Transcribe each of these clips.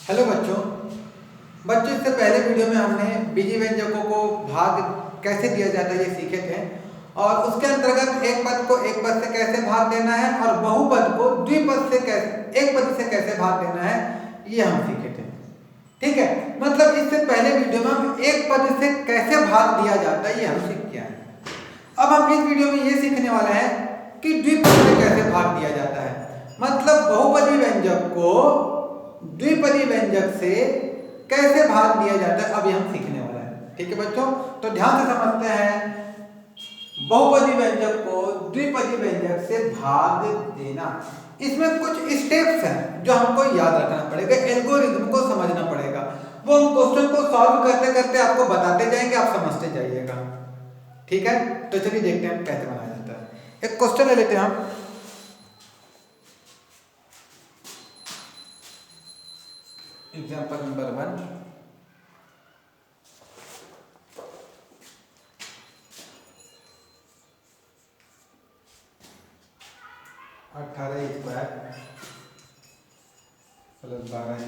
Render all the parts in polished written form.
Hello बच्चों इससे पहले वीडियो में हमने बीजी व्यंजकों को भाग कैसे दिया जाता है ये सीखे थे। और उसके अंतर्गत एक पद को एक पद से कैसे भाग देना है और बहुपद को द्विपद से कैसे एक पद से कैसे भाग देना है ये हम सीखे थे। ठीक है, मतलब इससे पहले वीडियो में हम एक पद से कैसे भाग दिया जाता है ये हम सीख गया है। अब हम इस वीडियो में ये सीखने वाले हैं कि द्विपद में कैसे भाग दिया जाता है, मतलब बहुपदी व्यंजक को द्विपदी व्यंजक से कैसे भाग दिया जाता है अभी हम सीखने वाले हैं। ठीक है बच्चों, तो ध्यान से समझते हैं। बहुपदी व्यंजक को द्विपदी व्यंजक से भाग देना, इसमें कुछ स्टेप्स हैं जो हमको याद रखना पड़ेगा, एल्गोरिथम को समझना पड़ेगा। वो हम क्वेश्चन को सॉल्व करते करते आपको बताते जाएंगे, आप समझते जाइएगा। ठीक है, तो चलिए देखते हैं कैसे बनाया जाता है। एक क्वेश्चन ले लेते हैं हम। एग्जाम्पल नंबर 1, अठारह स्क्वायर प्लस 12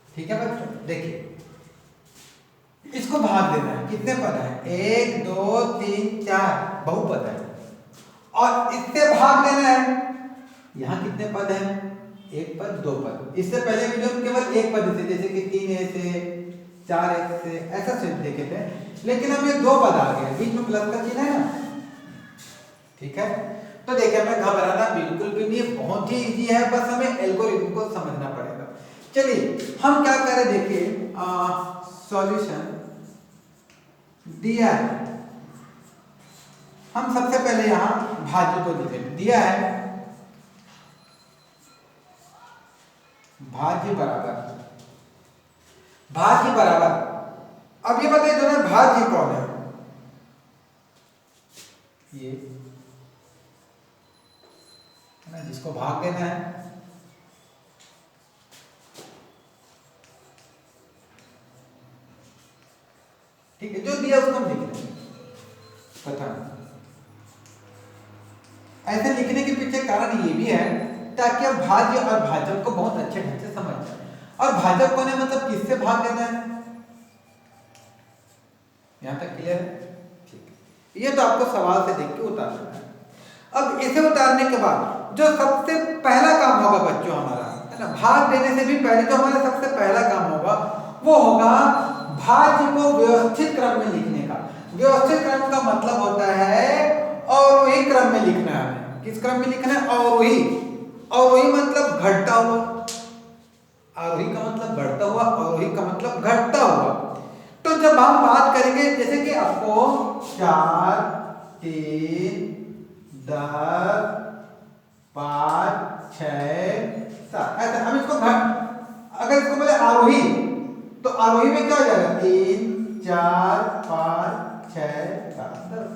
ठीक है बच्चों, देखिए इसको भाग देना है। कितने पद है? 1 2 3 4 बहुपद है और इससे भाग देना है। यहाँ कितने पद हैं? एक पद, दो पद। इससे पहले वीडियो में केवल एक पद थे, जैसे कि 3a से 4x से ऐसा सिर्फ देखे थे, लेकिन अब ये दो पद आ गए, बीच में प्लस का चिन्ह है ना। ठीक है, तो देखिए हमें घबराना बिल्कुल भी नहीं है, बहुत ही इजी है, बस हमें एल्गोरिथम को समझना पड़ेगा। चलिए हम क्या करें, देखिए सॉल्यूशन दिया है। हम सबसे पहले यहां भाज्य को लिखें। दिया है भाज्य बराबर। अब ये बताइए दोनों भाज्य कौन है? ये है ना, जिसको भाग देना है। ठीक है, जो दिया उसको हम लिख लेंगे प्रथम। ऐसे लिखने के पीछे कारण ये भी है ताकि आप भाज्य और भाजक को बहुत अच्छे ढंग से समझ जाए। और भाजक को ने मतलब किससे भाग देना है, यहां तक क्लियर है? ठीक है, ये तो आपको सवाल से देख के उतारना है। अब इसे उतारने के बाद जो सबसे पहला काम होगा बच्चों हमारा, है ना, भाग देने से भी पहले जो हमारा सबसे पहला काम होगा वो होगा भाज्य को व्यवस्थित क्रम में लिखने का। व्यवस्थित क्रम का मतलब होता है अवरोही क्रम में लिखना है। किस क्रम में लिखना है? अवरोही। अवरोही मतलब घटता हुआ, आरोही का मतलब बढ़ता हुआ, अवरोही का मतलब घटता हुआ। तो जब हम बात करेंगे जैसे कि आपको 4 3 10 5 6 7 ऐसा, हम इसको अगर इसको बोले आरोही तो आरोही में क्या हो जाएगा? 3 4 5 6 7 10।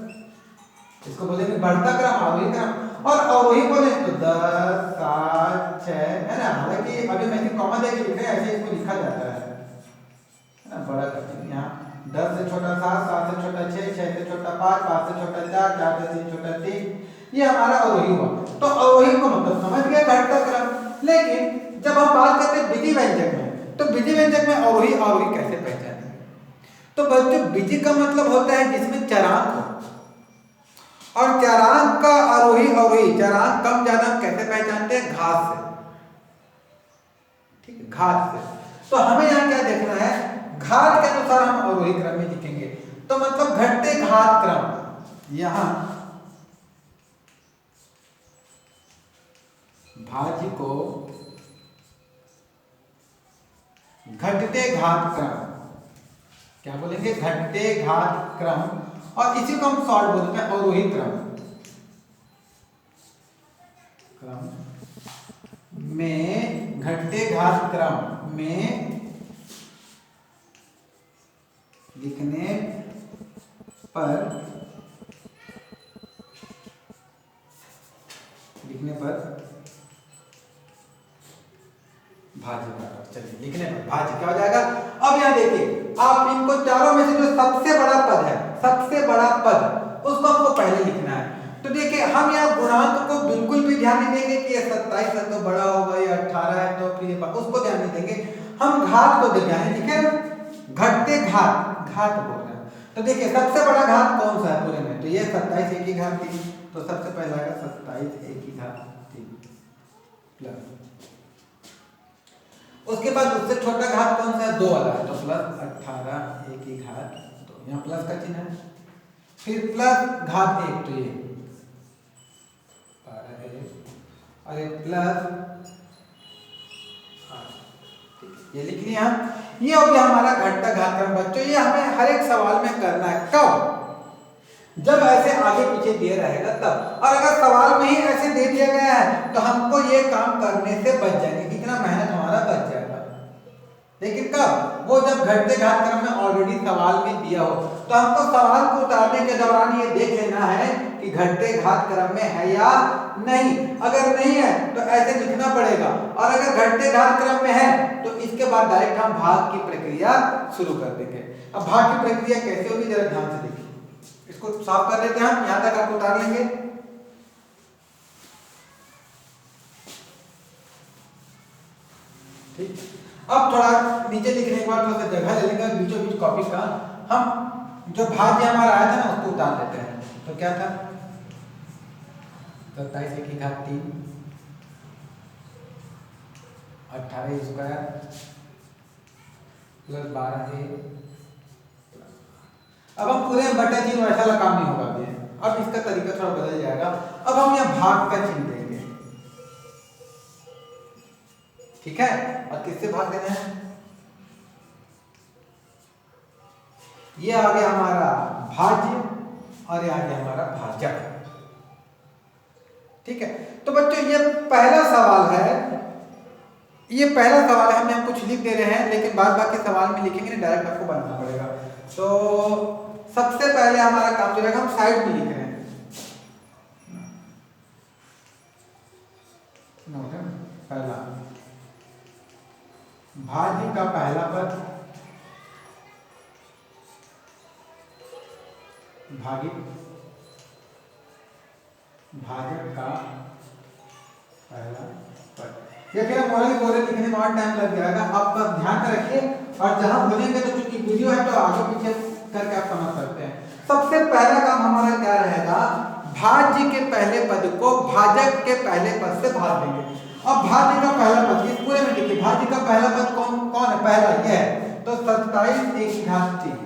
इसको बोलेंगे बढ़ता क्रम, आरोही क्रम। और अवरोही बोले तो 10 7 6, है ना। हालांकि अभी मैंने कॉमा देके लिख रहे हैं, ऐसे इसको लिखा जाता है ना, बड़ा करके। यहाँ 10 से छोटा 7, 7 से छोटा 6, 6 से छोटा 5, 5 से छोटा 4, 4 से 3 छोटा 3, ये हमारा अवरोही हुआ। तो अवरोही को मतलब समझ गया, घटता क्रम। लेकिन जब हम बात करते हैं बीजी व्यंजक में, तो बीजी व्यंजक में अवरोही आरोही कैसे पहचानेंगे? तो बच्चों बीजी का मतलब होता है जिसमें चरांक हो, और चरांक का आरोही अवरोही, चरांक कम ज्यादा कैसे पहचानते हैं? घात से। ठीक है, घात से। तो हमें यहाँ क्या देखना है? घात के अनुसार हम अवरोही क्रम में लिखेंगे, तो मतलब घटते घात क्रम। यहां भाज्य को घटते घात क्रम, क्या बोलेंगे? घटते घात क्रम। और इसी को हम शॉर्ट बोलते हैं अवरोही क्रम में, घटते घात क्रम में लिखने पर भाज्य बराबर, चलिए लिखने पर भाज्य क्या हो जाएगा। अब यहाँ देखिए आप इनको चारों में से जो सबसे बड़ा पद है, सबसे बड़ा पद उसको हमको पहले लिखना है। तो देखिए हम यहाँ गुणांक को बिल्कुल भी ध्यान नहीं देंगे कि ये 27 है तो बड़ा होगा, ये 18 है तो फिर उसको ध्यान नहीं देंगे, हम घात को ध्यान है, ठीक है, घटते घात, घात बोल रहे हैं। तो देखिए सबसे बड़ा घात कौन सा है पूरे में, तो ये 27 एक ही घात 3, तो सबसे पहला आएगा 27 एक ही घात 3 प्लस, उसके बाद उससे छोटा घात कौन सा है, 2 वाला है, तो प्लस 18 एक ही घात 2, यहाँ प्लस का चिन्ह है, फिर प्लस घात 1, तो ये अरे प्लस, ये लिख लिया। ये हो गया हमारा घटता घात क्रम बच्चों। ये हमें हर एक सवाल में करना है, कब, जब ऐसे आगे पीछे दिए रहेगा तब, और अगर सवाल में ही ऐसे दे दिया गया है तो हमको ये काम करने से बच जाएंगे, इतना मेहनत हमारा बच जाएगा। लेकिन कब, वो जब घटते घात क्रम में ऑलरेडी सवाल में दिया हो, तो हमको सवाल को उतारने के दौरान ये देख लेना है कि घटते घात क्रम में है या नहीं। अगर नहीं है तो ऐसे लिखना पड़ेगा, और अगर घटते घात क्रम में है तो इसके बाद डायरेक्ट हम भाग की प्रक्रिया शुरू कर देंगे। अब भाग की प्रक्रिया कैसे होगी जरा ध्यान से देखिए, इसको साफ कर देते हैं हम, यहां तक आप उतार लेंगे। ठीक, अब थोड़ा नीचे लिखने के बाद थोड़ा सा जगह ले लेंगे बीचों बीच कॉपी का, हम जो भाज्य हमारा आया था ना उसको उतार देते हैं। तो क्या था, 27 एक ही घात 3, 18 स्क्वायर प्लस 12a। अब हम पूरे बटे चिन्ह वैसा वाला काम नहीं होगा अभी, अब इसका तरीका थोड़ा बदल जाएगा। अब हम यहाँ भाग का चिन्ह देंगे, ठीक है, और किससे भाग देना है, ये आ गया हमारा भाज्य और ये आ गया हमारा भाजक, ठीक है। तो बच्चों ये पहला सवाल है, ये पहला सवाल है, हम यहाँ कुछ लिख दे रहे हैं लेकिन बाद बाकी सवाल में लिखेंगे नहीं, डायरेक्ट आपको बनाना पड़ेगा। तो सबसे पहले हमारा काम जो रहेगा, हम साइड में लिख रहे हैं, पहला भाज्य का पहला पद भागित भाजक का पहला पद। ये फिर मोरल कोरे लिखने में और टाइम लग जाएगा, आप ध्यान रखिए, और जहां भूलेंगे तो चूंकि वीडियो है तो आगे पीछे करके आप समझ सकते हैं। सबसे पहला काम हमारा क्या रहेगा, भाज्य के पहले पद को भाजक के पहले पद से भाग देंगे। अब भाज्य का पहला पद इस पूरे में लिखिए, भाज्य का पहला पद कौन कौन है, पहला ये है, तो 27 एक ही घात 3।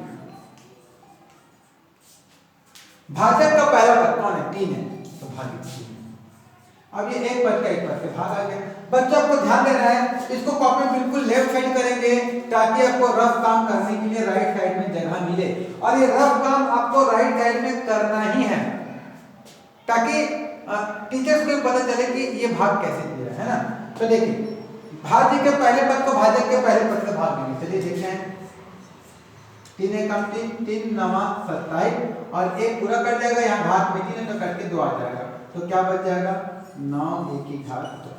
भाजक का पहला पद कौन है, 3 है, तो भागित 3। अब ये एक पद का एक पद से भाग आ गया। बच्चों को ध्यान देना है, इसको कॉपी बिल्कुल लेफ्ट साइड करेंगे ताकि आपको रफ काम करने के लिए राइट साइड में जगह मिले, और ये रफ काम आपको राइट साइड में करना ही है ताकि टीचर्स को पता चले कि ये भाग कैसे दिया है ना। तो देखिए भाज्य के पहले पद को भाजक के पहले पद से भाग देंगे, चलिए देखते हैं। 3 एकम 3, 3 9 27, और एक पूरा कट जाएगा, यहाँ घात में 3 है तो कट के 2 आ जाएगा, तो क्या बच जाएगा, 9 एक ही घात 2।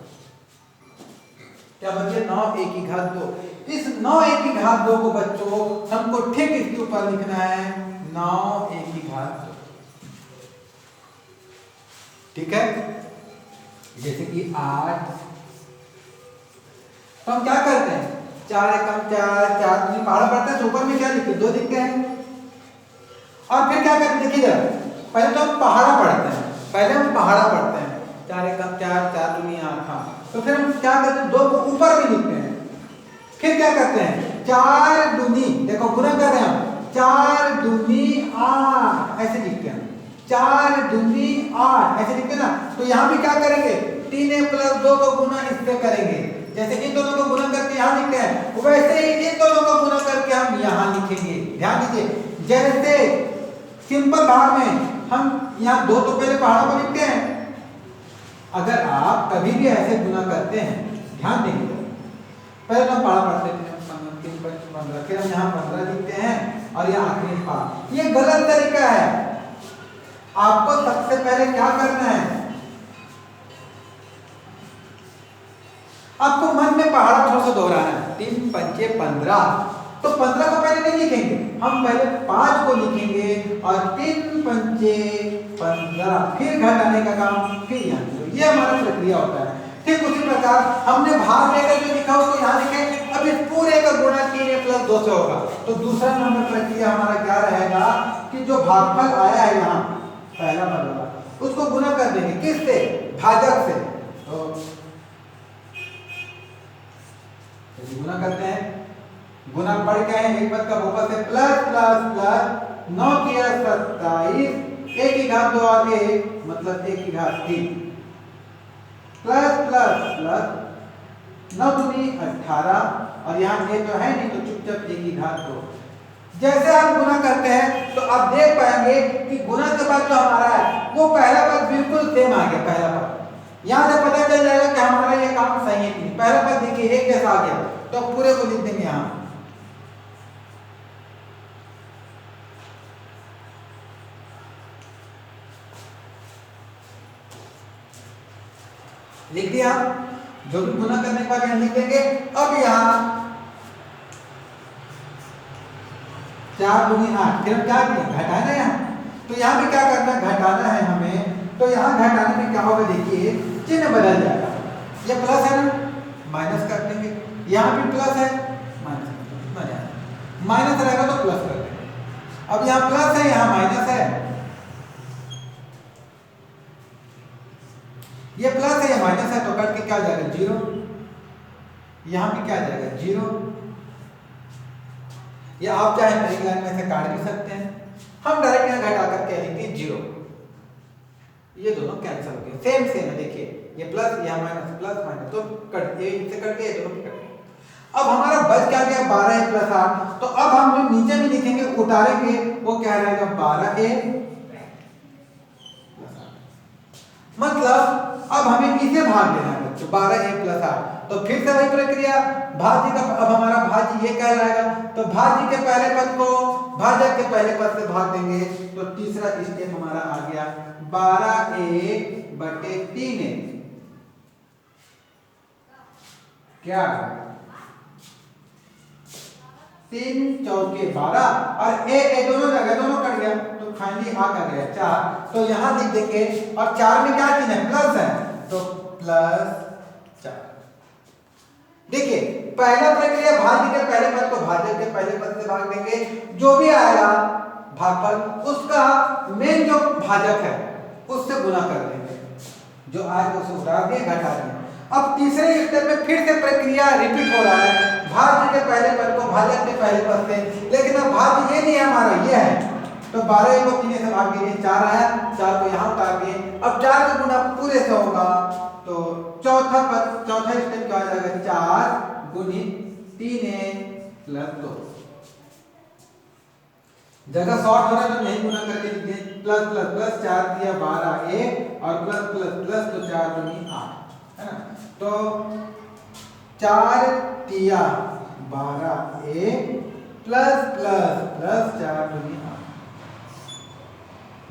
क्या बचे, 9 एक ही घात 2। इस 9 एक ही घात 2 को बच्चों हमको ठीक इसके ऊपर लिखना है, 9 एक ही घात 2, ठीक है। जैसे कि 8, तो हम क्या करते हैं, 4 एकम 4, 4 दूनी पहाड़ा पड़ता है, ऊपर में क्या लिखते हैं, 2 लिखते हैं, और फिर क्या करते हैं, देखिए जरा, पहले तो हम पहाड़ा पढ़ते हैं, 4 एकम 4, 4 दूनी 8, तो फिर हम क्या करते हैं, 2 को ऊपर भी लिखते हैं, फिर क्या करते हैं, 4 दूनी, देखो गुना कर रहे हैं हम, 4 दूनी 8 ऐसे लिखते हैं, 4 दूनी 8 ऐसे लिखते हैं ना। तो यहाँ भी क्या करेंगे, 3a + 2 को गुना इससे करेंगे, जैसे इन दोनों को गुना करके यहाँ लिखते हैं, वैसे ही इन दोनों को गुना करके हम यहाँ लिखेंगे। ध्यान दीजिए, जैसे सिंपल भाग में हम यहाँ 2 तो पहले पहाड़ों को लिखते हैं, अगर आप कभी भी ऐसे गुना करते हैं, ध्यान देंगे, पहले हम पहाड़ा पढ़ते थे 3 5 15, फिर हम यहाँ 15 लिखते हैं, और ये आखिरी पाँच। ये गलत तरीका है। आपको सबसे पहले क्या करना है, आपको मन में पहाड़ा थोड़ा सा दोहराना है। 3 पंचे 15, तो 15 को पहले नहीं लिखेंगे, हम पहले 5 को लिखेंगे और 3 पंचे 15, फिर घटाने का काम फिर यहाँ। ये हमारा प्रक्रिया होता है। ठीक उसी प्रकार हमने भाग लेकर जो लिखा उसको यहाँ लिखे। अब इस पूरे का गुणा 3a + 2 से होगा। तो दूसरा नंबर प्रक्रिया हमारा क्या रहेगा कि जो भागफल आया है यहाँ पहला पद वाला, उसको गुना कर देंगे किससे, भाजक से। तो गुना करते हैं, गुना पढ़ के हैं एक पद का बहुपद से, प्लस प्लस प्लस 9 किया 27, 1 की घात 2 आगे मतलब 1 की घात 3, प्लस प्लस प्लस 9 दूनी 18, और यहाँ ये तो है नहीं तो चुपचाप 1 की घात 2। जैसे हम गुना करते हैं तो आप देख पाएंगे कि गुना के बाद जो हमारा है वो पहला पद बिल्कुल सेम आ गया। पहला पद यहाँ से पता चल जाएगा कि हमारा ये काम सही है कि नहीं। पहला पद देखिए एक जैसा आ गया, तो पूरे को लिख देंगे यहाँ। लिख दिया, जो भी गुना करने के बाद यहाँ लिख देंगे। अब यहाँ 4 दूनी 8, फिर हम क्या किए, घटाना है यहाँ। तो यहाँ भी क्या करना है, घटाना है हमें। तो यहाँ घटाने में क्या होगा, देखिए चिन्ह बदल जाएगा। ये प्लस है ना, माइनस कर देंगे। यहाँ भी प्लस है, माइनस कितना जाएगा, माइनस रहेगा तो प्लस कर देंगे। अब यहाँ प्लस है, यहाँ माइनस है, ये प्लस है, ये माइनस है, तो कट के क्या जाएगा 0। यहाँ भी क्या जाएगा 0। या आप चाहे नई लाइन में से काट भी सकते हैं। हम डायरेक्ट यहाँ घटा करके लिखेंगे 0। ये दोनों कैंसिल हो गए, सेम सेम है। देखिए ये प्लस, यहाँ माइनस, प्लस माइनस, तो कट ये इनसे कट गए, दोनों कट गए। अब हमारा बच क्या गया 12a + 8। तो अब हम जो नीचे में लिखेंगे उतारेंगे, वो क्या रहेगा 12a + 8। मतलब अब हमें इसे भाग देना है बच्चों, 12a + 8। तो फिर से वही प्रक्रिया, भाज्य का अब हमारा भाज्य ये कहलाएगा। तो भाज्य के पहले पद को भाजक के पहले पद से भाग देंगे। तो तीसरा स्टेप हमारा आ गया 12a/3a। क्या 3 चौके 12 और ए दोनों जगह दोनों कट गया, तो फाइनली आ कर गया 4। तो यहां लिख देंगे, और 4 में क्या चिन्ह है, प्लस है, तो +4। देखिए पहला प्रक्रिया भाज्य के पहले पद को भाजक के पहले पद से भाग देंगे। जो भी आएगा भागफल उसका मेन जो भाजक है उससे गुना कर देंगे, जो आएगा उसे उतार दिए, घटा दिए। अब तीसरे स्टेप में फिर से प्रक्रिया रिपीट हो रहा है, भाज्य के पहले पद को भाजक के पहले पद से। लेकिन अब भाज्य ये नहीं है हमारा, ये है। तो 12 को 3 से भाग दिए, 4 आया, 4 को यहाँ उतार दिए। अब 4 का गुना पूरे से होगा, तो चौथा स्टेप क्या आ जाएगा, 4 × 3a + 2। जगह शॉर्ट हो रहा है तो नहीं गुना करके लिखिए, प्लस प्लस प्लस 4 दिया 12a और प्लस प्लस प्लस तो 4 दूनी 8 है ना। तो 4 दिया 12a प्लस प्लस प्लस 4 दूनी 8।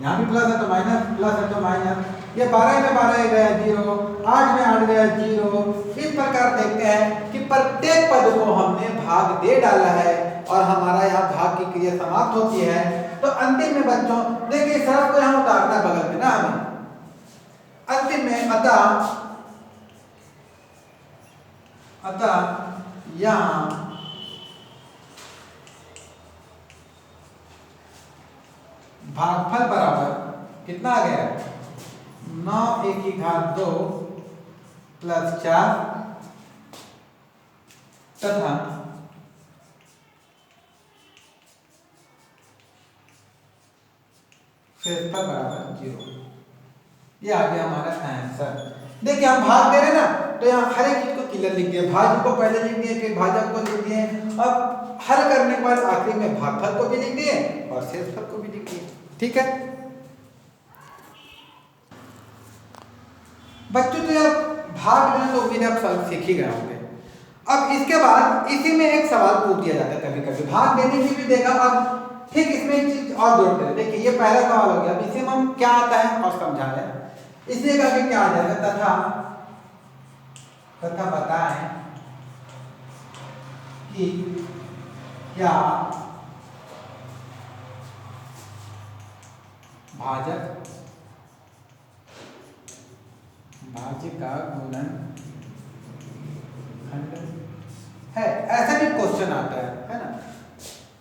यहाँ भी प्लस है तो माइनस, प्लस है तो माइनस। ये 12 में 12 गया 0, 8 में 8 गया 0। इस प्रकार देखते हैं कि प्रत्येक पद को हमने भाग दे डाला है और हमारा यहाँ भाग की क्रिया समाप्त होती है। तो अंतिम में बच्चों देखिए सर को यहाँ उतारना है बगल में ना हमें अंतिम में, अतः यहाँ भागफल बराबर कितना आ गया, 9 1 की घात 2 + 4 तथा क्षेत्रफल बराबर 0। ये आ गया हमारा आंसर। देखिए हम भाग दे रहे ना, तो यहाँ हर एक चीज को क्लियर लिख दिए, भाज्य को पहले लिख दिए, फिर भाजक को लिख दिए। अब हल करने के बाद आखिरी में भागफल को भी लिख दिए और क्षेत्रफल को भी लिख दिए। ठीक है बच्चों, तो यह भाग देना तो उम्मीद आप सब सीख ही गए होंगे। अब इसके बाद इसी में एक सवाल पूछ दिया जाता है कभी कभी, भाग देने की भी देगा। अब ठीक इसमें एक चीज और जोड़ते हैं। देखिए ये पहला सवाल हो गया, अब इसे हम क्या आता है और समझा रहे हैं। इसलिए आगे क्या आ जाएगा, तथा बताएं कि क्या भाज्य का गुणनखंड है। ऐसा भी क्वेश्चन आता है ना,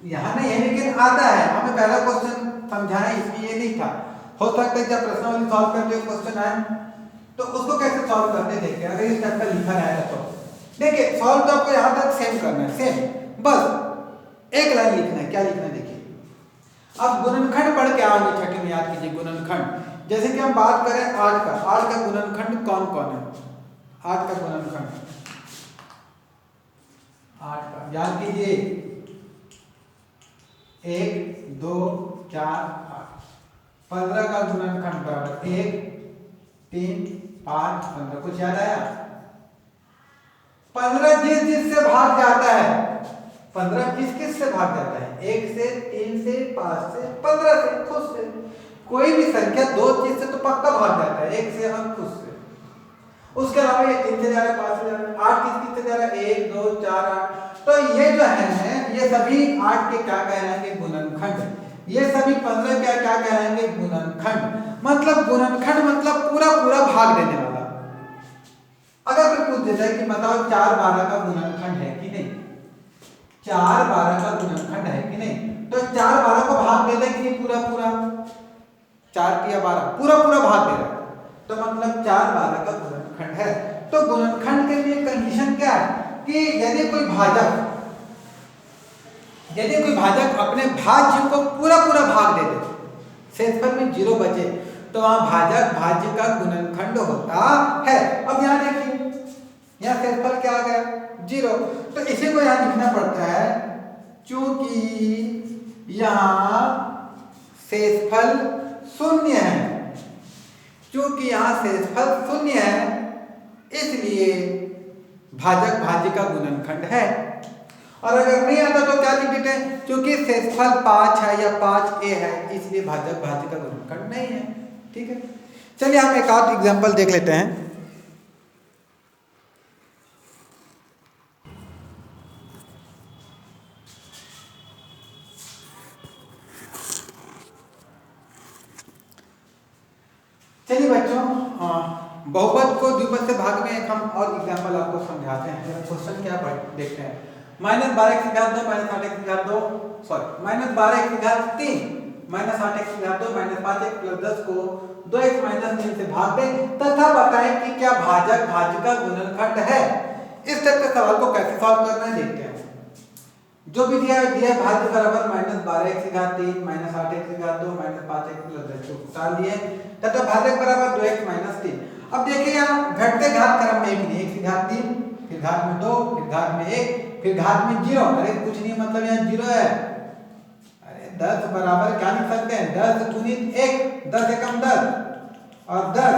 यहाँ नहीं है लेकिन आता है। हमें पहला क्वेश्चन समझाना इसमें ये नहीं था, हो सकता है जब प्रश्नावली सॉल्व करते हुए क्वेश्चन आए तो उसको कैसे सॉल्व करते देखते हैं। अगर इस टाइप का लिखा रहेगा तो देखिए सॉल्व तो आपको यहाँ तक सेम करना है, सेम बस एक लाइन लिखना है। क्या लिखना है देखिए, अब गुणनखंड पढ़ के आएंगे छठे में, याद कीजिए गुणनखंड। जैसे कि हम बात करें 8 का गुणनखंड कौन कौन है, 8 का गुणनखंड 8 का याद कीजिए 1 2 4 8। 15 का गुणनखंड बराबर 1 3 5 15। कुछ याद आया? 15 जिस से भाग जाता है, 15 किस से भाग जाता है, 1 से 3 से 5 से 15 से, खुद से। कोई भी संख्या 2 चीज से तो पक्का भाग जाता है, 1 से हम खुद से। उसके अलावा ये 3 से जा रहा है, 5 से जा रहा है, 8 किस से जा रहा है, 1 2 4 8। तो ये जो है ये सभी 8 के क्या कहलाएंगे, गुणनखंड। ये सभी 15 क्या कहलाएंगे, गुणनखंड। मतलब गुणनखंड मतलब पूरा भाग देने वाला। अगर कोई पूछ देता है कि बताओ 4 12 का गुणनखंड है कि नहीं, 4 12 का गुणनखंड है कि नहीं, तो 4 12 को भाग देता है कि नहीं, पूरा 4 या 12 पूरा भाग दे रहा है, तो मतलब 4 12 का गुणनखंड है। तो गुणनखंड के लिए कंडीशन क्या है कि यदि कोई भाजक अपने भाज्य को पूरा भाग दे दे, शेषफल में 0 बचे, तो वहां भाज्य का गुणनखंड होता है। अब यहाँ देखिए यहाँ शेषफल क्या आ गया, 0, तो इसी को यहाँ लिखना पड़ता है। चूंकि यहाँ शेषफल 0 है, चूंकि यहाँ शेषफल 0 है, इसलिए भाज्य का गुणनखंड है। और अगर नहीं आता तो क्या लिख देते हैं, क्योंकि शेषफल 5 है या 5a है, इसलिए भाज्य का गुणनखंड नहीं है। ठीक है, चलिए हम एक आध एग्जांपल देख लेते हैं। चलिए बच्चों, बहुपद को द्विपद से भाग में एक हम और एग्जांपल आपको समझाते हैं। क्वेश्चन क्या देखते हैं। -12 x घात 2 -8 x घात 2 सॉरी -12 x घात 3 -8 x घात 2 -5x + 10 को 2x - 3 से भाग दें तथा बताएं कि क्या भाज्य का गुणनखंड है। इस टाइप के सवाल को कैसे सॉल्व करना है देखते हैं। जो भी दिया है भाज्य बराबर -12 x घात 3 -8 x घात 2 -5x + 10 को उतार लिए तथा भाज्य बराबर 2x - 3। अब देखिए यहाँ घटते घात क्रम में भी नहीं, x घात 3 फिर घात में 2 फिर घात में 1 फिर घात में 0। अरे कुछ नहीं, मतलब यहाँ 0 है। अरे 10 बराबर क्या लिख सकते हैं, 10 गुणित 1, 10 एकम 10 और 10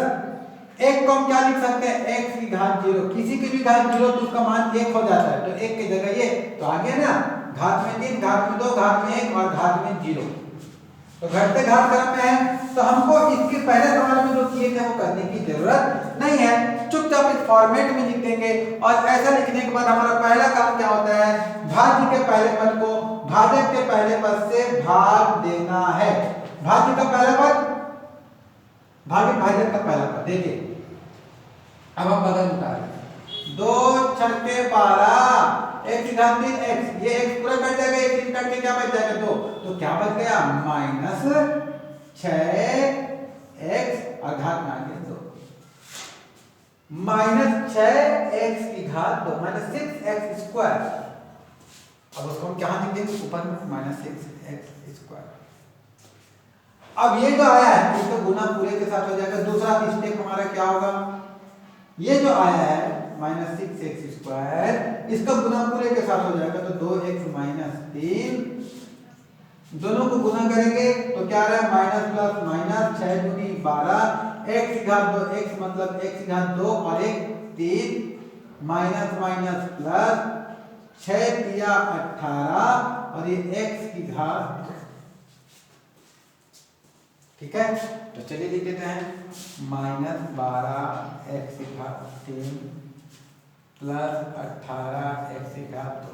1 को हम क्या लिख सकते हैं, x की घात 0। किसी की भी घात 0 तो उसका मान 1 हो जाता है, तो 1 की जगह ये तो आ गया ना, घात में 3 घात में 2 घात में 1 और घात में 0। तो घटते घात क्रम में है, तो हमको इसके पहले सवाल में जो किए थे वो करने की जरूरत नहीं है। चुपचाप इस फॉर्मेट में लिख देंगे और ऐसा लिखने के बाद हमारा पहला काम क्या होता है, भाज्य के पहले पद को भाजक के पहले पद से भाग देना है। भाज्य का पहला पद भाजक का पहला पद देखिए। अब हम बदल उतारें, 2 छक्के 12 x घात 3 x, ये x पूरा कट जाएगा, 1 3 कट के क्या बच जाएगा 2, तो क्या बच गया -6x और घात में आ गया 2, -6x की घात 2 -6x स्क्वायर। अब उसको हम क्या लिख देंगे ऊपर में -6x स्क्वायर। अब ये जो आया है इसको गुना पूरे के साथ हो जाएगा। दूसरा स्टेप हमारा क्या होगा, ये जो आया है -6x स्क्वायर, इसका गुना पूरे के साथ हो जाएगा, तो 2x - 3 दोनों को गुना करेंगे तो क्या आ रहा है माइनस प्लस माइनस 6 दूनी 12 x की घात 2 x मतलब x की घात 2 और 1 3 माइनस माइनस प्लस 6 तिया 18 और ये x की घात ठीक है, तो चलिए लिख देते हैं -12x/3 प्लस 18x/2।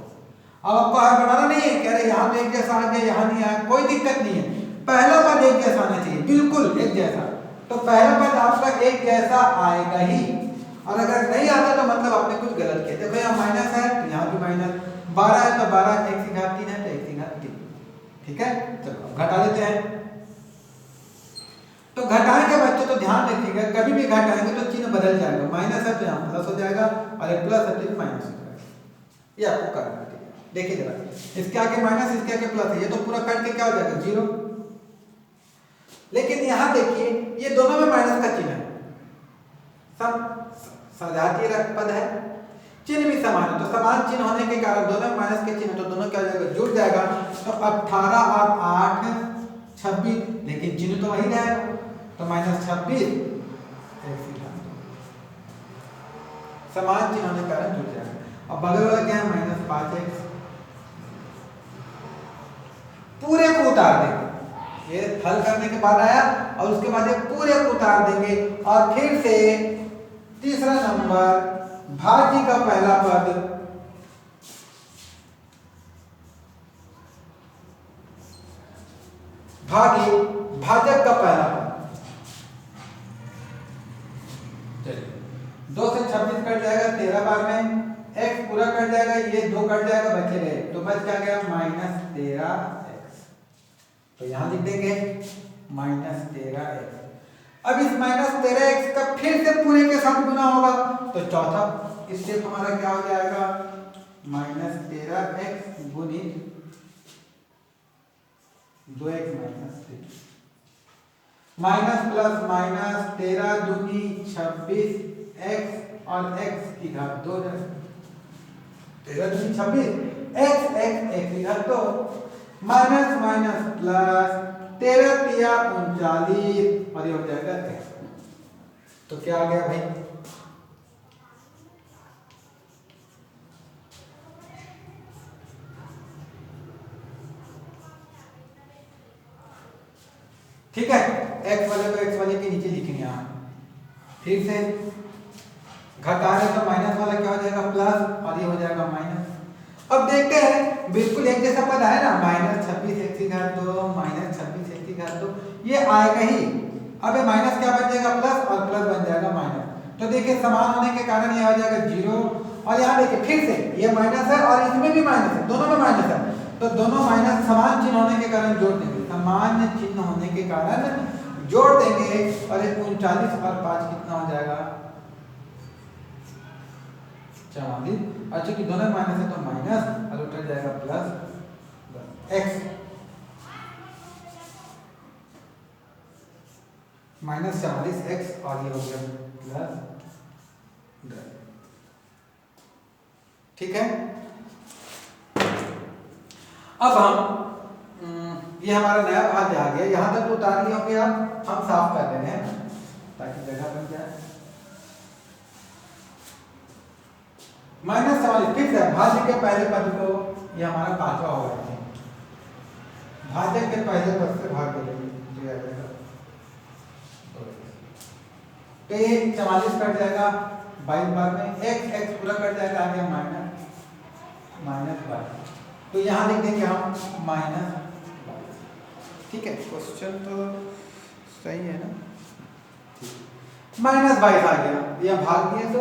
अब आपको हर बनाना नहीं है, कह रहे यहाँ तो एक जैसा आ गया, यहाँ नहीं आया, कोई दिक्कत नहीं है, पहला पद एक जैसा आना चाहिए, बिल्कुल एक जैसा। तो पहला पद आपका एक जैसा आएगा ही, और अगर नहीं आता तो मतलब आपने कुछ गलत किया। देखो यहाँ माइनस है तो यहाँ भी माइनस, 12 है तो 12x/3 है तो x/3। ठीक है, चलो घटा देते हैं। तो घटाएंगे बच्चों तो ध्यान रखिएगा, कभी भी घटाएंगे तो चिन्ह बदल जाएगा, माइनस है तो यहाँ प्लस हो जाएगा और एक प्लस है तो माइनस हो जाएगा। ये आपको करना है, ठीक है। देखिए जरा, इसके आगे माइनस, इसके आगे प्लस है, ये तो पूरा कट के क्या हो जाएगा 0। लेकिन यहाँ देखिए ये दोनों में माइनस का चिन्ह है, सब सजातीय पद है, चिन्ह भी समान है, तो समान चिन्ह होने के कारण दोनों में माइनस के चिन्ह, तो दोनों क्या हो जाएगा जुड़ जाएगा। तो 18 और 8 26, लेकिन चिन्ह तो वही है, तो -26 समान चिन्ह होने के कारण जुड़ जाएगा। अब बगल वाला क्या है -5x, पूरे को उतार देंगे, ये हल करने के बाद आया और उसके बाद ये पूरे को उतार देंगे और फिर से तीसरा नंबर भाज्य का पहला पद भाज्य भाजक का पहला पद, चलिए 2 से 26 कट जाएगा 13 बार में, x पूरा कट जाएगा, ये 2 कट जाएगा, बचे गए तो बच क्या गया -13x। तो यहां लिख देंगे -13x। अब इस -13x का फिर से पूरे के साथ गुना होगा, तो चौथा स्टेप हमारा क्या हो जाएगा -13x गुणित 2x -3, माइनस प्लस माइनस 13 दूनी 26x और x की घात 2, 13 दूनी 26 x की घात 2, माइनस माइनस प्लस 13 तिया 39 और ये हो जाएगा x। तो क्या आ गया भाई ठीक है, x वाले को x वाले के नीचे लिखेंगे आप, फिर से घटाने तो माइनस वाला क्या हो जाएगा प्लस और ये हो जाएगा माइनस। अब देखते हैं बिल्कुल एक जैसा पद है ना, -26x/2 -26x/2 ये आएगा ही। अब ये माइनस क्या बन जाएगा प्लस और प्लस बन जाएगा माइनस, तो देखिए समान होने के कारण ये हो जाएगा 0 और यहाँ देखिए फिर से ये माइनस है और इसमें भी माइनस है, दोनों में माइनस है, तो दोनों माइनस समान चिन्ह होने के कारण जोड़ देंगे, समान चिन्ह होने के कारण जोड़ देंगे और 39 और 5 कितना हो जाएगा 44, और चूंकि दोनों माइनस है तो माइनस और उतर जाएगा प्लस x -44x और ये हो गया प्लस 10। ठीक है, अब हम ये हमारा नया भाग आ गया, यहां तक तो उतार लिए होंगे आप, हम साफ कर रहे हैं ताकि जगह बन जाए। -44 फिर से भाज्य के पहले पद को, ये हमारा पांचवा होगा, भाज्य के पहले पद से भाग देंगे तो ये 44 कट जाएगा 22 बार में, x पूरा कट जाएगा, आगे -22, तो यहां लिख देंगे हम -22। ठीक है, क्वेश्चन तो सही है ना, -22 आ गया, यह भाग दिए, तो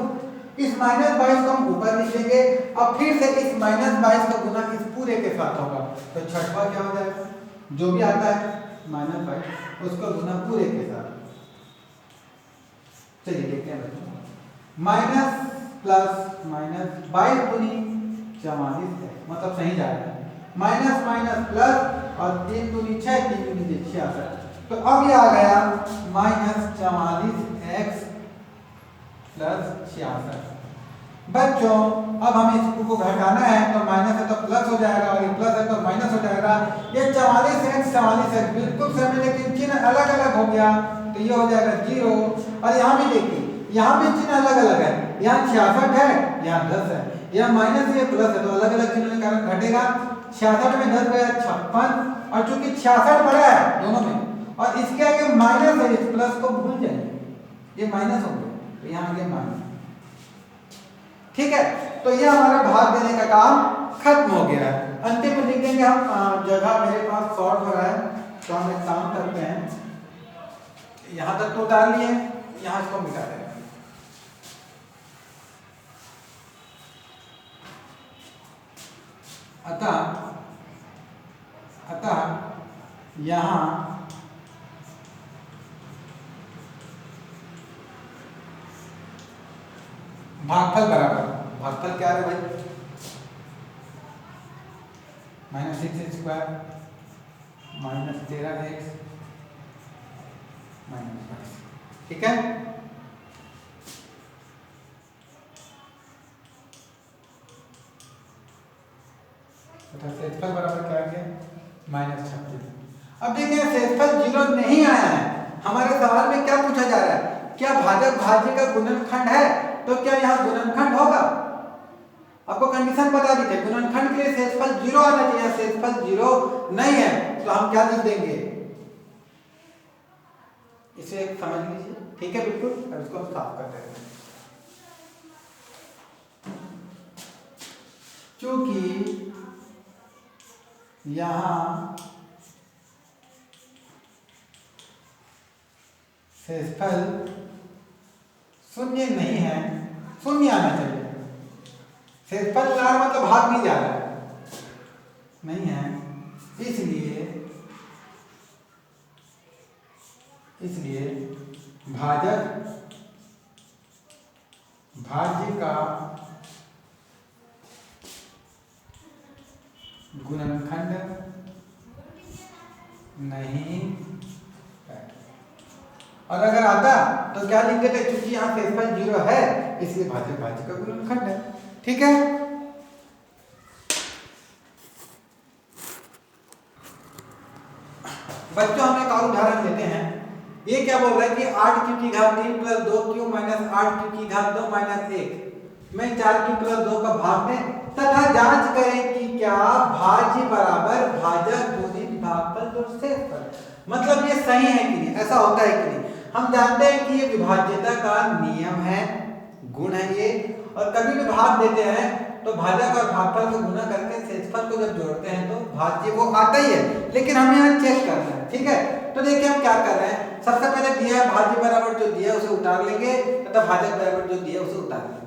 इस -22 को हम ऊपर लिख देंगे। अब फिर से इस -22 का गुना इस पूरे के साथ होगा, तो छठवा क्या हो जाएगा, जो भी आता है -22 उसको गुना पूरे के साथ। चलिए देखते हैं बच्चों, माइनस प्लस माइनस 22 गुनी 44 है, मतलब सही जा रहा है, माइनस माइनस प्लस और 3 दूनी 6, 3 दूनी 66, तो अब ये आ गया -44x प्लस 66। बच्चों अब हमें इसको घटाना है, तो माइनस है तो प्लस हो जाएगा और ये प्लस है तो माइनस हो जाएगा। ये 44x बिल्कुल सेम, लेकिन चिन्ह अलग अलग हो गया, तो ये हो जाएगा 0। और यहाँ भी देखिए, यहाँ भी चिन्ह अलग अलग है, यहाँ 66 है, यहाँ 10 है, यहाँ माइनस ये प्लस है, तो अलग अलग चिन्ह के कारण घटेगा। 66 में 10 गया 56, और चूंकि 66 बड़ा है दोनों में और इसके आगे माइनस है, इस प्लस को भूल जाइए, ये माइनस हो गया तो यहाँ आगे माइनस। ठीक है, तो ये हमारा भाग देने का काम खत्म हो गया है। अंतिम में लिख देंगे हम, जगह मेरे पास शॉर्ट हो रहा है तो हम एक काम करते हैं, यहाँ तक तो उतार लिए, यहाँ इसको मिटा देंगे। अतः यहाँ भागफल बराबर, भागफल क्या है भाई, -6x² -13x -5। ठीक है, शेषफल बराबर क्या है, -36। अब देखिए शेषफल 0 नहीं आया है, हमारे सवाल में क्या पूछा जा रहा है, क्या भाजक भाज्य का गुणनखंड है, तो क्या यहाँ गुणनखंड होगा। आपको कंडीशन बता दी थी, गुणनखंड के लिए शेषफल 0 आना चाहिए, शेषफल 0 नहीं है तो हम क्या लिख देंगे, इसे समझ लीजिए। ठीक है, बिल्कुल, अब इसको हम साफ कर देते हैं। चूंकि यहाँ शेषफल 0 नहीं है, 0 आना चाहिए, शेषफल ला मतलब भाग नहीं जा रहा है, नहीं है, इसलिए भाजक भाज्य का गुणनखंड नहीं है। और अगर आता तो क्या लिख देते, क्योंकि यहाँ शेषफल 0 है इसलिए भाजक भाज्य का गुणनखंड है। ठीक है, बच्चों हम एक और उदाहरण लेते हैं। ये क्या बोल रहा है कि 8q की घात 3 + 2q - 8q की घात 2 - 1 में 4q + 2 का भाग दें तथा जांच करें कि क्या भाज्य बराबर भाजक गुणित भागफल जोड़ शेषफल। मतलब ये सही है कि नहीं, ऐसा होता है कि नहीं। हम जानते हैं कि ये विभाज्यता का नियम है, गुण है ये, और कभी भी भाग देते हैं तो भाजक और भागफल को गुणा करके शेषफल को जब जोड़ते हैं तो भाज्य वो आता ही है, लेकिन हमें यहाँ चेक करना है। ठीक है, तो देखिए हम क्या कर रहे हैं, सबसे पहले दिया है भाज्य बराबर जो दिया है उसे उतार लेंगे तथा भाजक बराबर जो दिया है उसे उतार लेंगे।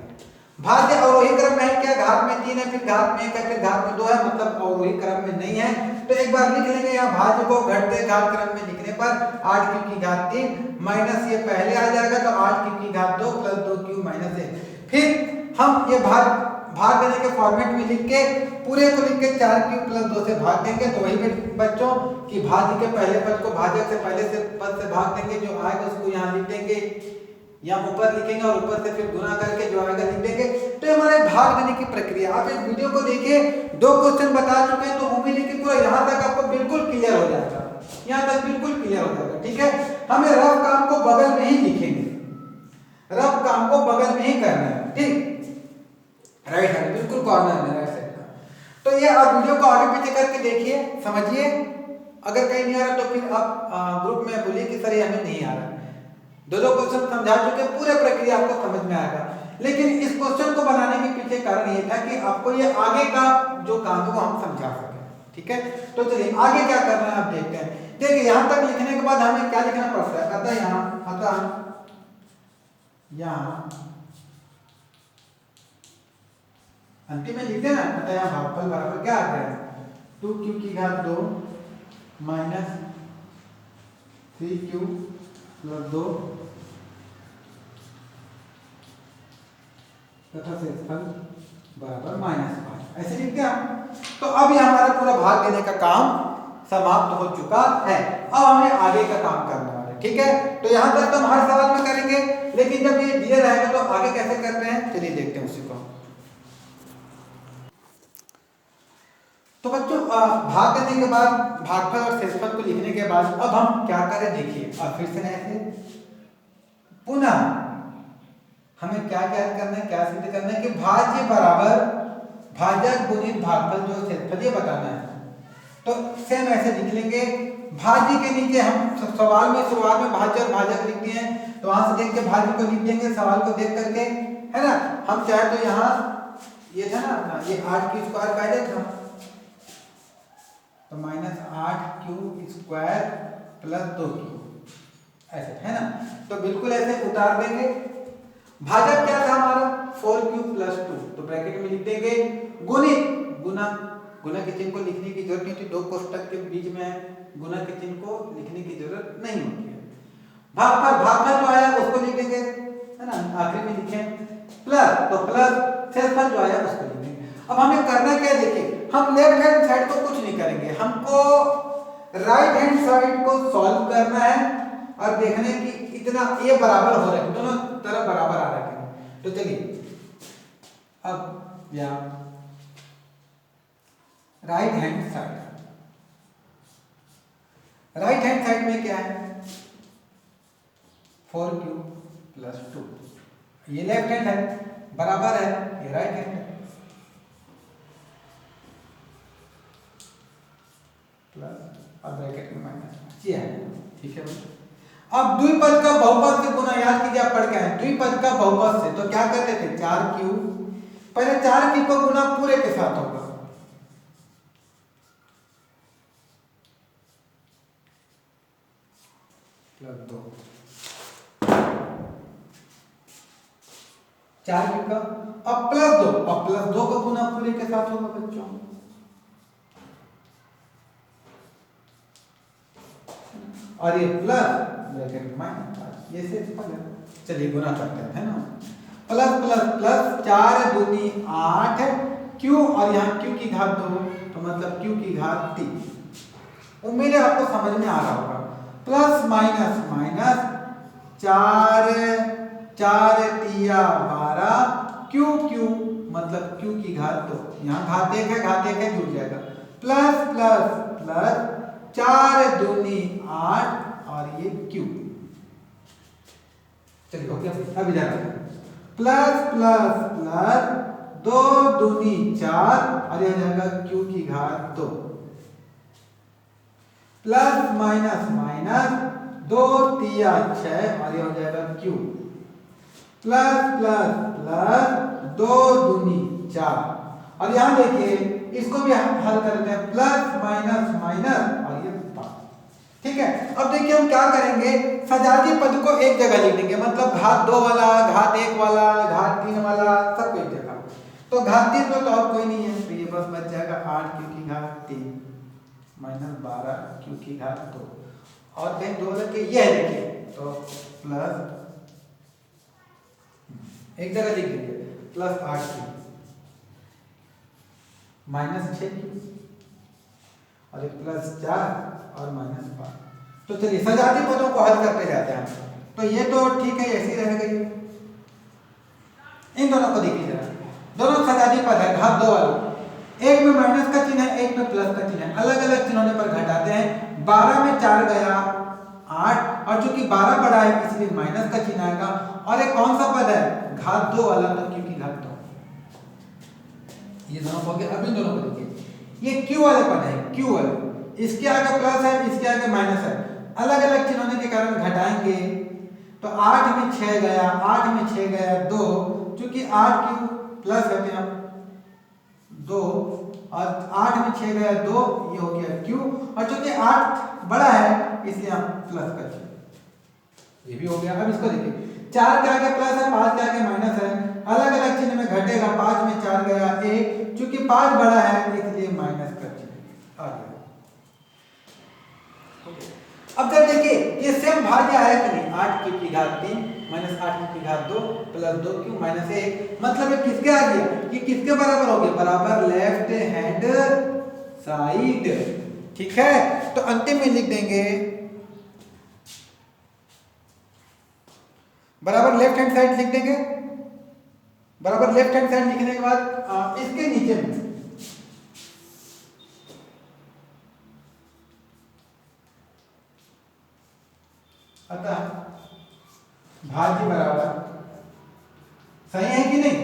भाज्य अवरोही क्रम में है, क्या घात में 3 है, फिर घात में 1 है, फिर घात में 2 है, मतलब अवरोही क्रम में नहीं है। तो एक बार लिख लेंगे यहाँ भाज्य को घटते घात क्रम में लिखने पर 8q की घात 3 माइनस ये पहले आ जाएगा तो 8q की घात 2 + 2q - 1। फिर हम ये भाग देने के फॉर्मेट में लिख के पूरे को लिख के 4q + 2 से भाग देंगे, तो वही बच्चों कि भाज्य के पहले पद को भाजक से पहले से पद से भाग देंगे, जो आएगा उसको यहाँ लिख देंगे, यहाँ ऊपर लिखेंगे और ऊपर से फिर गुणा करके जो आएगा लिख देंगे। तो ये हमारे भाग देने की प्रक्रिया। आप इस वीडियो को देखिए, 2 क्वेश्चन बता चुके हैं, तो उम्मीद है कि पूरा यहाँ तक आपको बिल्कुल क्लियर हो जाएगा, यहाँ तक बिल्कुल क्लियर हो जाएगा। ठीक है, हमें रफ काम को बगल में ही लिखेंगे, रफ काम को बगल में ही करना है। ठीक, राइट हैंड बिल्कुल कॉर्नर में, राइट साइड का। तो ये आप वीडियो को आगे पीछे करके देखिए, समझिए। अगर कहीं नहीं आ रहा तो फिर आप ग्रुप में बोलिए कि सर ये हमें नहीं आ रहा। 2 क्वेश्चन समझा चुके, पूरे प्रक्रिया आपको समझ में आएगा। लेकिन इस क्वेश्चन को बनाने के पीछे कारण ये था कि आपको ये आगे का जो काम है वो हम समझा सके। ठीक है, तो चलिए आगे क्या करना है आप देखते हैं। देखिए यहाँ तक लिखने के बाद हमें क्या लिखना पड़ता है, अतः यहाँ अंतिम में लिख देना, अतः यहाँ भागफल बराबर क्या आता है, 2q की घात 2 - 3q + 2 तथा शेषफल बराबर -5, ऐसे लिखते हैं हम। तो अब ये हमारा पूरा भाग देने का काम समाप्त हो चुका है। अब हमें आगे का काम करना है। ठीक है, तो यहाँ तक तो हम हर सवाल में करेंगे, लेकिन जब ये दिया रहेगा तो आगे कैसे करते हैं चलिए देखते हैं उसी को। तो बच्चों भाग देने के बाद भागफल और शेषफल को लिखने के बाद अब हम क्या करें देखिए, अब फिर से ऐसे पुनः हमें क्या ज्ञात करना है, क्या सिद्ध करना है कि भाज्य बराबर भाजक गुणित भागफल जो शेषफल, ये बताना है। तो सेम ऐसे लिख लेंगे। भाज्य के नीचे हम सवाल में शुरुआत में भाज्य और भाजक लिख दिए हैं, तो वहां से देख के भाज्य को लिख देंगे सवाल को देख करके, है ना। हम चाहे तो यहाँ ये था ना अपना, ये 8 क्यू स्क्वायर कायदे था, तो -8 क्यू स्क्वायर प्लस 2 क्यू ऐसे, है ना। तो बिल्कुल ऐसे उतार देंगे। भाजक क्या था हमारा 4 क्यू प्लस 2, तो ब्रैकेट में लिख देंगे गुणित, गुना, गुना के चिन्ह को लिखने की जरूरत नहीं थी, दो कोष्टक के बीच में गुना के चिन्ह को लिखने की जरूरत नहीं होती है। भागफल जो आया उसको लिख देंगे, है ना, आखिरी में लिखें। प्लस, तो प्लस शेषफल जो आया उसको लिख देंगे। अब हमें करना क्या है, देखिए हम लेफ्ट हैंड साइड को कुछ नहीं करेंगे, हमको राइट हैंड साइड को सॉल्व करना है और देखने की इतना ये बराबर हो रहा है, दोनों तरफ बराबर आ रहा है। तो चलिए अब या राइट हैंड साइड में क्या है 4 क्यू प्लस 2, ये लेफ्ट हैंड है, बराबर है ये राइट हैंड है, प्लस और ब्रैकेट में माइनस, ये है, ठीक है भाई। अब द्विपद का बहुपद से गुना, याद कीजिए आप पढ़ के आए द्विपद का बहुपद से, तो क्या करते थे 4 क्यू, पहले 4 क्यू को गुना पूरे के साथ होगा, प्लस 2, 4 क्यू का, अब प्लस 2 का गुना पूरे के साथ होगा बच्चों, और ये प्लस ब्रैकेट माइनस, ये सिंपल है। चलिए गुना करते हैं, है ना। प्लस प्लस प्लस 4 दूनी 8 क्यू, और यहाँ क्यू की घात 2, तो मतलब क्यू की घात 3। उम्मीद है आपको समझ में आ रहा होगा। प्लस माइनस माइनस 4 तिया 12 क्यू क्यू मतलब क्यू की घात 2, यहाँ घात 1 है जुड़ जाएगा। प्लस प्लस प्लस 4 दूनी 8 और ये क्यू, चलिए ओके अभी जा रहा है। प्लस प्लस प्लस 2 दूनी 4 और यह जाएगा क्यू की घात 2, प्लस माइनस माइनस 2 तिया 6 और यह हो जाएगा क्यू, प्लस प्लस प्लस 2 दूनी 4, और यहां देखिए इसको भी हम हल करते हैं, प्लस माइनस माइनस और ये 5, ठीक है। अब देखिए हम क्या करेंगे, सजातीय पद को एक जगह लिख देंगे, मतलब घात 2 वाला, घात 1 वाला, घात 3 वाला, सबको एक जगह। तो घात 3 तो और कोई नहीं है, तो ये बस बच जाएगा 8 क्यू की घात 3 माइनस 12 क्यू की घात 2, और कहीं 2 रखे ये है, देखिए तो प्लस एक जगह लिख देंगे, प्लस 8 क्यू माइनस 6 क्यू और एक प्लस 4 और माइनस 5। तो चलिए सजातीय पदों को हल करते जाते हैं। तो ये तो ठीक है, ऐसे ही रहेगा ये। इन दोनों को देखिए जरा, दोनों सजातीय पद है, घात 2 वाला, एक में माइनस का चिन्ह है, एक में प्लस का चिन्ह है, अलग अलग चिन्ह होने पर घटाते हैं। 12 में 4 गया 8, और चूंकि 12 बड़ा है इसलिए माइनस का चिन्ह आएगा, और एक कौन सा पद है घात 2 वाला, तो क्यू की घात 2। ये दोनों हो गए। अब इन दोनों को देखिए, ये क्यू वाले पद है, क्यू वाले, इसके आगे प्लस है, इसके आगे माइनस है, अलग अलग चिन्ह होने के कारण घटाएंगे, तो 8 में 6 गया 8 में 6 गया 2, चूंकि 8 क्यू प्लस है तो 2, और 8 में 6 गया 2, ये हो गया क्यू, और चूंकि 8 बड़ा है इसलिए हम प्लस कर दिए, ये भी हो गया। अब इसको देखिए, 4 के आगे प्लस है, 5 के आगे माइनस है, अलग अलग चिन्ह में घटेगा, 5 में 4 गया 1, चूंकि 5 बड़ा है इसलिए माइनस कर दिए, आ गया। अब जब देखिए ये सेम भाज्य है कि नहीं, 8 क्यू की घात 3 माइनस 8 क्यू की घात 2 प्लस 2 क्यू माइनस 1, मतलब ये किसके आ गया, ये किसके बराबर हो गया, बराबर लेफ्ट हैंड साइड, ठीक है। तो अंतिम में लिख देंगे बराबर लेफ्ट हैंड साइड लिख देंगे, बराबर लेफ्ट हैंड साइड लिखने के बाद इसके नीचे में अतः भाज्य बराबर, सही है कि नहीं,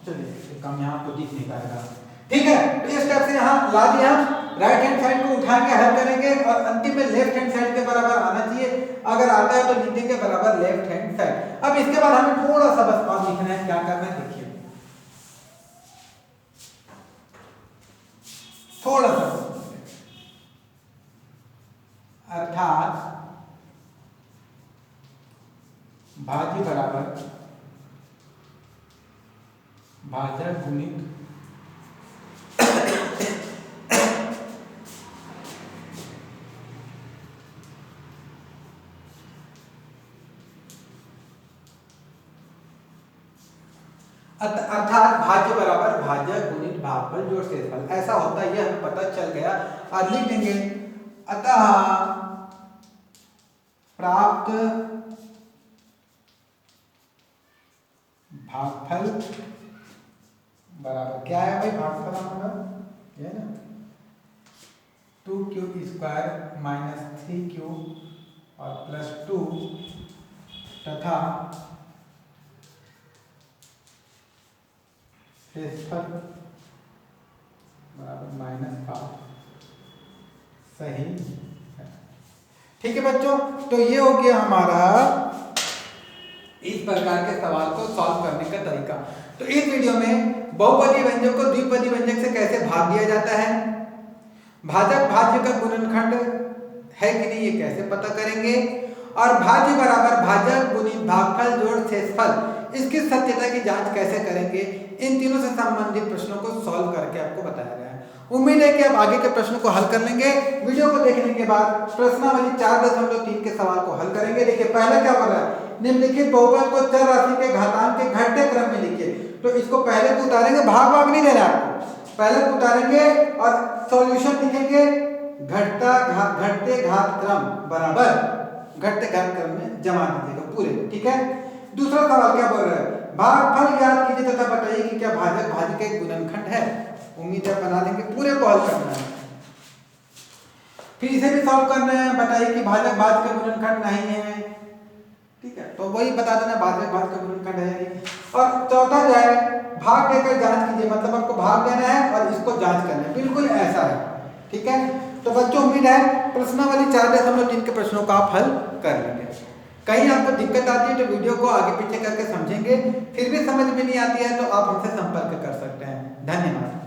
चलिए काम यहाँ तो दिख नहीं पाएगा, ठीक है। तो इस स्टेप से यहाँ ला दिया राइट हैंड साइड को उठा के हल करेंगे और अंतिम में लेफ्ट हैंड साइड के बराबर आना चाहिए। अगर आता है तो लिख देंगे बराबर लेफ्ट हैंड साइड। अब इसके बाद हमें थोड़ा सा बस और लिखना है, क्या करना है देखिए, थोड़ा सा, अर्थात भाज्य बराबर भाजक गुणित अर्थात भाज्य बराबर भाजक गुणित भागफल जोड़ शेषफल, ऐसा होता है, यह हमें पता चल गया। और लिख देंगे अतः प्राप्त भागफल बराबर क्या है भाई, भागफल हमारा ये है ना 2q² माइनस 3q और प्लस 2 तथा शेषफल बराबर -5 सही है। ठीक है बच्चों, तो ये हो गया हमारा इस प्रकार के सवाल को सॉल्व करने का तरीका। तो इस वीडियो में बहुपदी व्यंजक को द्विपदी व्यंजक से कैसे भाग दिया जाता है, भाजक भाज्य का गुणनखंड है कि नहीं ये कैसे पता करेंगे, और भाज्य बराबर भाजक गुणित भागफल जोड़ शेषफल, इसकी सत्यता की जांच कैसे करेंगे, इन तीनों से संबंधित प्रश्नों को सॉल्व करके आपको बताया गया है। उम्मीद है कि आप आगे के प्रश्नों को हल कर लेंगे। वीडियो को देखने के बाद प्रश्नावली 4.3 के सवाल को हल करेंगे। देखिए पहला क्या बोल रहा है, निम्नलिखित बहुपद को चर राशि के घातांक के घटते क्रम में लिखिए। तो इसको पहले तो उतारेंगे, भाग नहीं देना आपको, पहले उतारेंगे और सॉल्यूशन लिखेंगे, घटते घात क्रम बराबर घटते घात क्रम में जमा दीजिएगा पूरे, ठीक है। दूसरा सवाल क्या बोल रहा है, भागफल ज्ञात कीजिए तथा बताइए कि क्या भाजक भाज्य का गुणनखंड है। उम्मीद है बना देंगे, पूरे को हल करना है। फिर इसे भी सॉल्व करना है, बताइए कि भाजक भाज्य का गुणनखंड नहीं है, ठीक है, तो वही बता देना भाजक भाज्य का गुणनखंड है। और चौथा जो है भाग देकर जांच कीजिए, मतलब आपको भाग देना है और इसको जांच करना है, बिल्कुल ऐसा है, ठीक है। तो बच्चों उम्मीद है प्रश्नावली 4.3 के प्रश्नों को आप हल कर लेंगे। कहीं आपको दिक्कत आती है तो वीडियो को आगे पीछे करके समझेंगे, फिर भी समझ में नहीं आती है तो आप हमसे संपर्क कर सकते हैं। धन्यवाद।